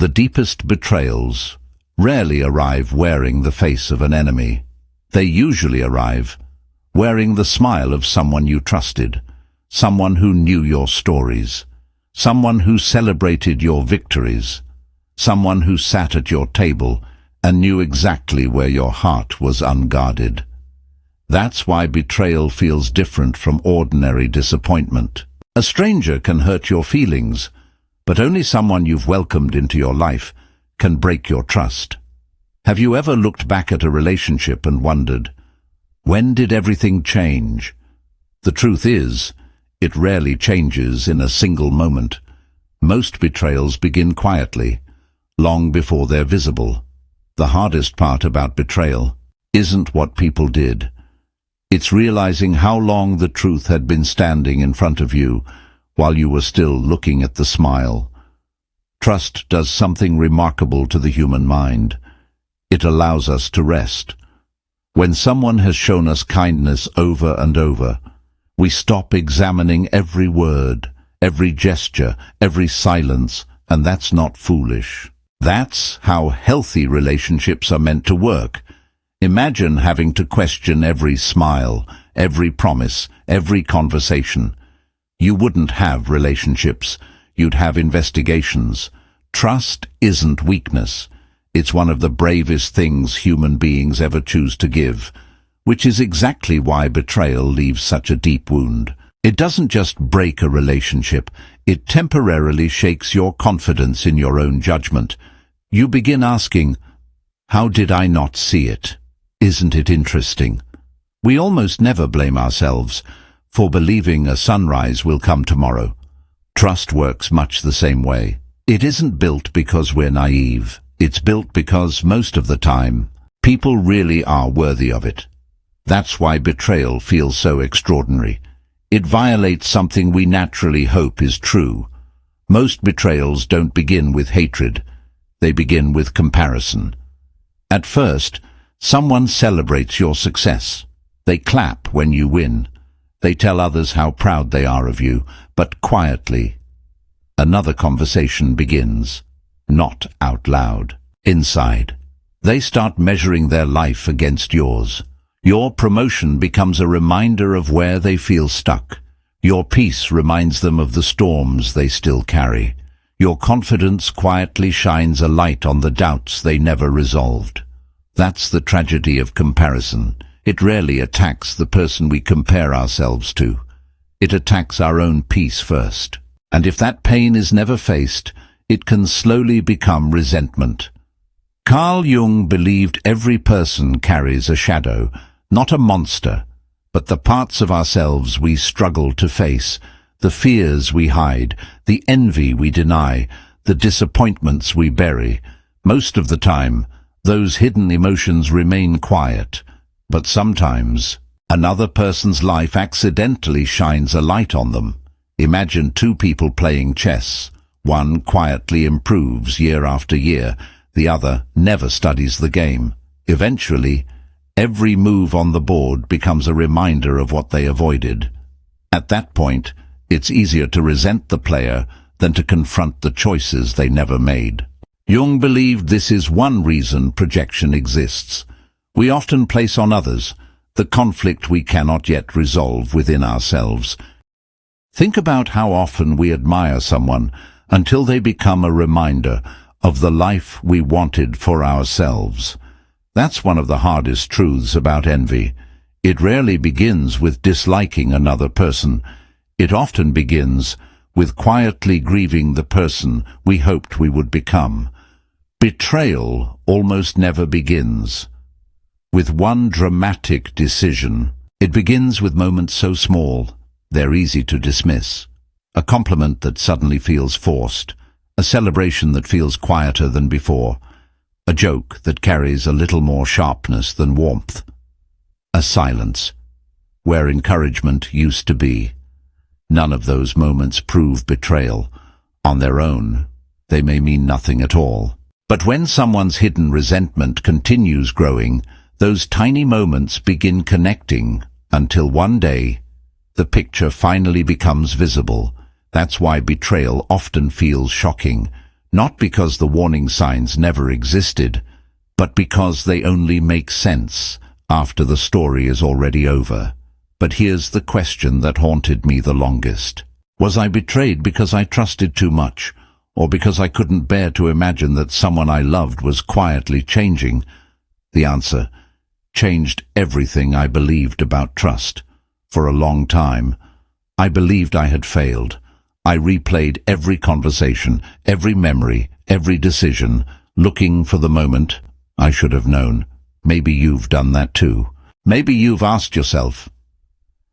The deepest betrayals rarely arrive wearing the face of an enemy. They usually arrive wearing the smile of someone you trusted, someone who knew your stories, someone who celebrated your victories, someone who sat at your table and knew exactly where your heart was unguarded. That's why betrayal feels different from ordinary disappointment. A stranger can hurt your feelings, but only someone you've welcomed into your life can break your trust. Have you ever looked back at a relationship and wondered, when did everything change? The truth is, it rarely changes in a single moment. Most betrayals begin quietly, long before they're visible. The hardest part about betrayal isn't what people did. It's realizing how long the truth had been standing in front of you while you were still looking at the smile. Trust does something remarkable to the human mind. It allows us to rest. When someone has shown us kindness over and over, we stop examining every word, every gesture, every silence, and that's not foolish. That's how healthy relationships are meant to work. Imagine having to question every smile, every promise, every conversation. You wouldn't have relationships, you'd have investigations. Trust isn't weakness. It's one of the bravest things human beings ever choose to give, which is exactly why betrayal leaves such a deep wound. It doesn't just break a relationship, it temporarily shakes your confidence in your own judgment. You begin asking, how did I not see it? Isn't it interesting? We almost never blame ourselves for believing a sunrise will come tomorrow. Trust works much the same way. It isn't built because we're naive. It's built because most of the time, people really are worthy of it. That's why betrayal feels so extraordinary. It violates something we naturally hope is true. Most betrayals don't begin with hatred. They begin with comparison. At first, someone celebrates your success. They clap when you win. They tell others how proud they are of you, but quietly. Another conversation begins, not out loud, inside. They start measuring their life against yours. Your promotion becomes a reminder of where they feel stuck. Your peace reminds them of the storms they still carry. Your confidence quietly shines a light on the doubts they never resolved. That's the tragedy of comparison. It rarely attacks the person we compare ourselves to. It attacks our own peace first. And if that pain is never faced, it can slowly become resentment. Carl Jung believed every person carries a shadow, not a monster, but the parts of ourselves we struggle to face, the fears we hide, the envy we deny, the disappointments we bury. Most of the time, those hidden emotions remain quiet, but sometimes another person's life accidentally shines a light on them. Imagine two people playing chess. One quietly improves year after year, the other never studies the game. Eventually, every move on the board becomes a reminder of what they avoided. At that point, it's easier to resent the player than to confront the choices they never made. Jung believed this is one reason projection exists. We often place on others the conflict we cannot yet resolve within ourselves. Think about how often we admire someone until they become a reminder of the life we wanted for ourselves. That's one of the hardest truths about envy. It rarely begins with disliking another person. It often begins with quietly grieving the person we hoped we would become. Betrayal almost never begins with one dramatic decision. It begins with moments so small, they're easy to dismiss. A compliment that suddenly feels forced, a celebration that feels quieter than before, a joke that carries a little more sharpness than warmth, a silence where encouragement used to be. None of those moments prove betrayal. On their own, they may mean nothing at all. But when someone's hidden resentment continues growing, those tiny moments begin connecting until one day, the picture finally becomes visible. That's why betrayal often feels shocking, Not because the warning signs never existed, but because they only make sense after the story is already over. But here's the question that haunted me the longest. Was I betrayed because I trusted too much, or because I couldn't bear to imagine that someone I loved was quietly changing? The answer: changed everything I believed about trust. For a long time, I believed I had failed. I replayed every conversation, every memory, every decision, looking for the moment I should have known. Maybe you've done that too. Maybe you've asked yourself,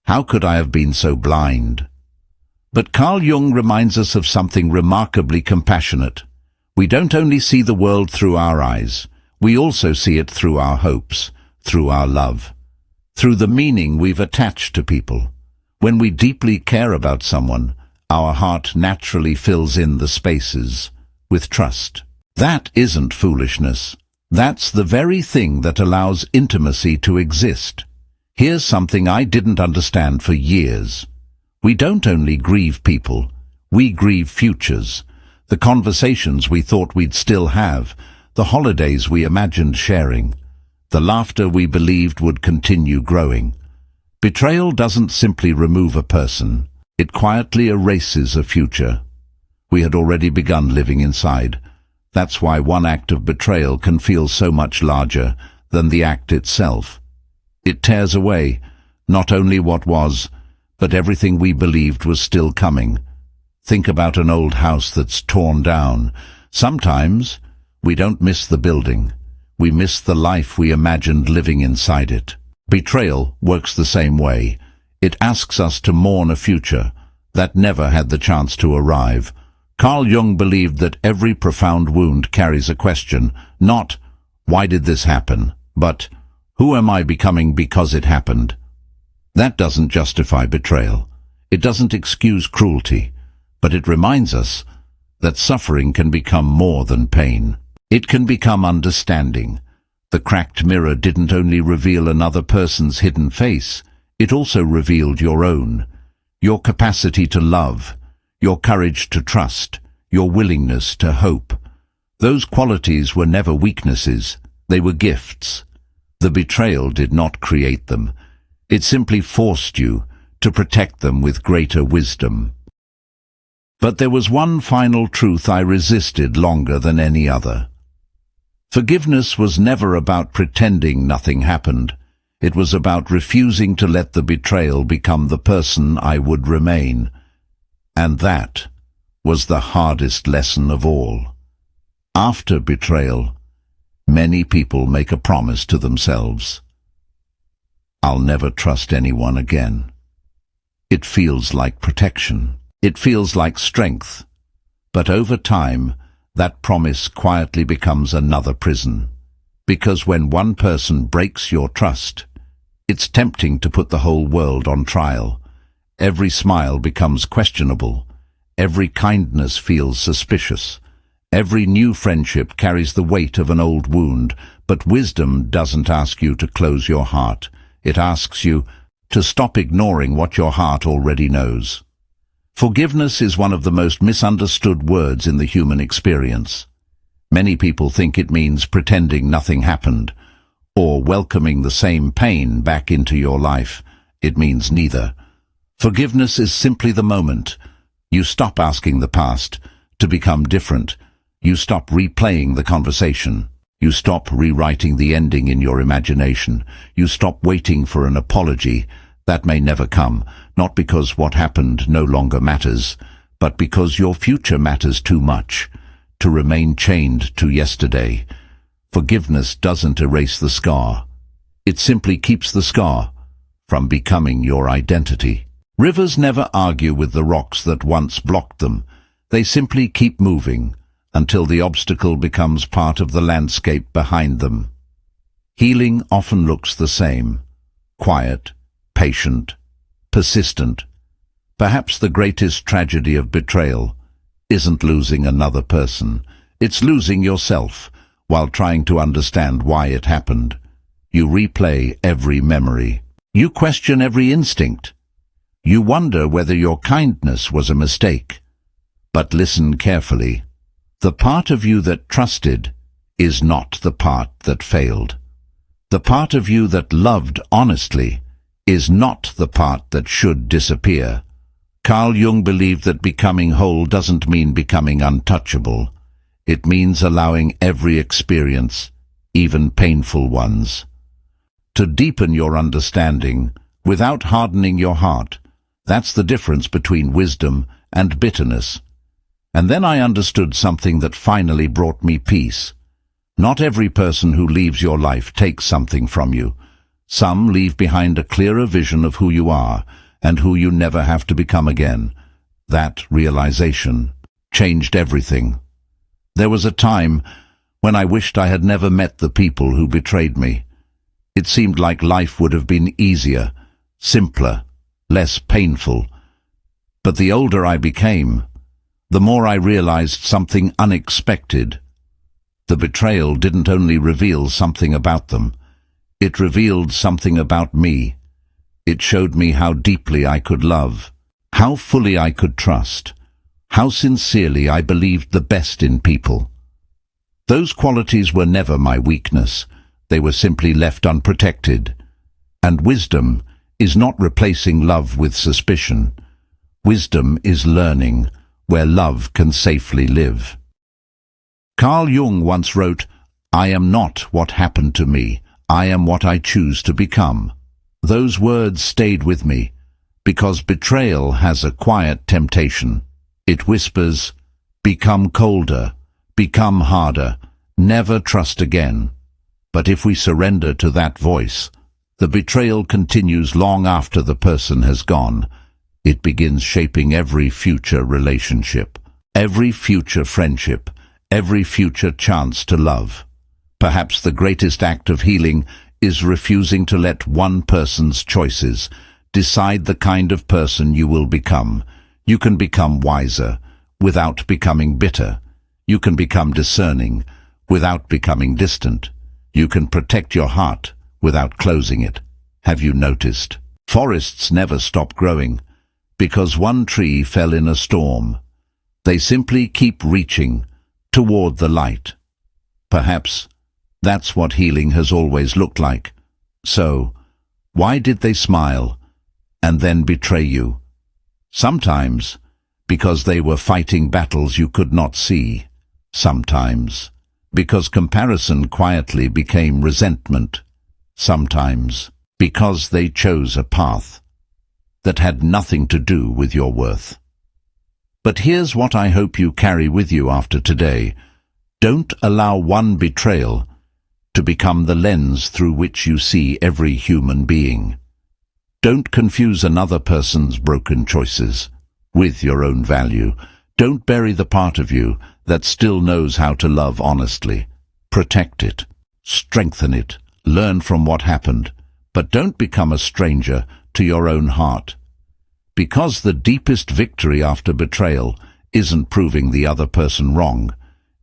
how could I have been so blind? But Carl Jung reminds us of something remarkably compassionate. We don't only see the world through our eyes, we also see it through our hopes, through our love, through the meaning we've attached to people. When we deeply care about someone, our heart naturally fills in the spaces with trust. That isn't foolishness. That's the very thing that allows intimacy to exist. Here's something I didn't understand for years. We don't only grieve people, we grieve futures. The conversations we thought we'd still have, the holidays we imagined sharing, the laughter we believed would continue growing. Betrayal doesn't simply remove a person, it quietly erases a future we had already begun living inside. That's why one act of betrayal can feel so much larger than the act itself. It tears away not only what was, but everything we believed was still coming. Think about an old house that's torn down. Sometimes we don't miss the building, we miss the life we imagined living inside it. Betrayal works the same way. It asks us to mourn a future that never had the chance to arrive. Carl Jung believed that every profound wound carries a question, not, why did this happen, but, who am I becoming because it happened? That doesn't justify betrayal. It doesn't excuse cruelty, but it reminds us that suffering can become more than pain. It can become understanding. The cracked mirror didn't only reveal another person's hidden face, it also revealed your own. Your capacity to love, your courage to trust, your willingness to hope. Those qualities were never weaknesses, they were gifts. The betrayal did not create them. It simply forced you to protect them with greater wisdom. But there was one final truth I resisted longer than any other. Forgiveness was never about pretending nothing happened. It was about refusing to let the betrayal become the person I would remain. And that was the hardest lesson of all. After betrayal, many people make a promise to themselves. I'll never trust anyone again. It feels like protection. It feels like strength. But over time, that promise quietly becomes another prison. Because when one person breaks your trust, it's tempting to put the whole world on trial. Every smile becomes questionable. Every kindness feels suspicious. Every new friendship carries the weight of an old wound. But wisdom doesn't ask you to close your heart. It asks you to stop ignoring what your heart already knows. Forgiveness is one of the most misunderstood words in the human experience. Many people think it means pretending nothing happened, or welcoming the same pain back into your life. It means neither. Forgiveness is simply the moment you stop asking the past to become different. You stop replaying the conversation. You stop rewriting the ending in your imagination. You stop waiting for an apology that may never come, not because what happened no longer matters, but because your future matters too much to remain chained to yesterday. Forgiveness doesn't erase the scar. It simply keeps the scar from becoming your identity. Rivers never argue with the rocks that once blocked them. They simply keep moving until the obstacle becomes part of the landscape behind them. Healing often looks the same: quiet, patient, persistent. Perhaps the greatest tragedy of betrayal isn't losing another person. It's losing yourself while trying to understand why it happened. You replay every memory. You question every instinct. You wonder whether your kindness was a mistake. But listen carefully. The part of you that trusted is not the part that failed. The part of you that loved honestly is not the part that should disappear. Carl Jung believed that becoming whole doesn't mean becoming untouchable. It means allowing every experience, even painful ones, to deepen your understanding without hardening your heart. That's the difference between wisdom and bitterness. And then I understood something that finally brought me peace. Not every person who leaves your life takes something from you. Some leave behind a clearer vision of who you are and who you never have to become again. That realization changed everything. There was a time when I wished I had never met the people who betrayed me. It seemed like life would have been easier, simpler, less painful. But the older I became, the more I realized something unexpected. The betrayal didn't only reveal something about them, it revealed something about me. It showed me how deeply I could love, how fully I could trust, how sincerely I believed the best in people. Those qualities were never my weakness. They were simply left unprotected. And wisdom is not replacing love with suspicion. Wisdom is learning where love can safely live. Carl Jung once wrote, "I am not what happened to me. I am what I choose to become." Those words stayed with me because betrayal has a quiet temptation. It whispers, "Become colder, become harder, never trust again." But if we surrender to that voice, the betrayal continues long after the person has gone. It begins shaping every future relationship, every future friendship, every future chance to love. Perhaps the greatest act of healing is refusing to let one person's choices decide the kind of person you will become. You can become wiser without becoming bitter. You can become discerning without becoming distant. You can protect your heart without closing it. Have you noticed? Forests never stop growing because one tree fell in a storm. They simply keep reaching toward the light. Perhaps that's what healing has always looked like. So, why did they smile and then betray you? Sometimes because they were fighting battles you could not see. Sometimes because comparison quietly became resentment. Sometimes because they chose a path that had nothing to do with your worth. But here's what I hope you carry with you after today. Don't allow one betrayal to become the lens through which you see every human being. Don't confuse another person's broken choices with your own value. Don't bury the part of you that still knows how to love honestly. Protect it, strengthen it, learn from what happened, but don't become a stranger to your own heart. Because the deepest victory after betrayal isn't proving the other person wrong.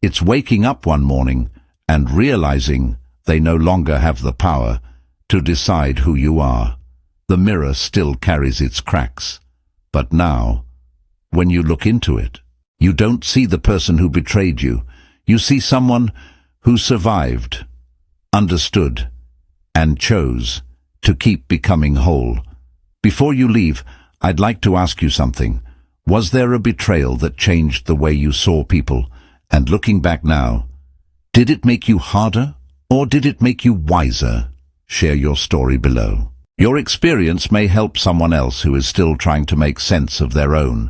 It's waking up one morning and realizing they no longer have the power to decide who you are. The mirror still carries its cracks, but now, when you look into it, you don't see the person who betrayed you. You see someone who survived, understood, and chose to keep becoming whole. Before you leave, I'd like to ask you something. Was there a betrayal that changed the way you saw people? And looking back now, did it make you harder or did it make you wiser? Share your story below. Your experience may help someone else who is still trying to make sense of their own.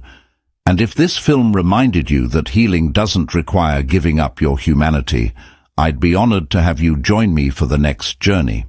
And if this film reminded you that healing doesn't require giving up your humanity, I'd be honored to have you join me for the next journey.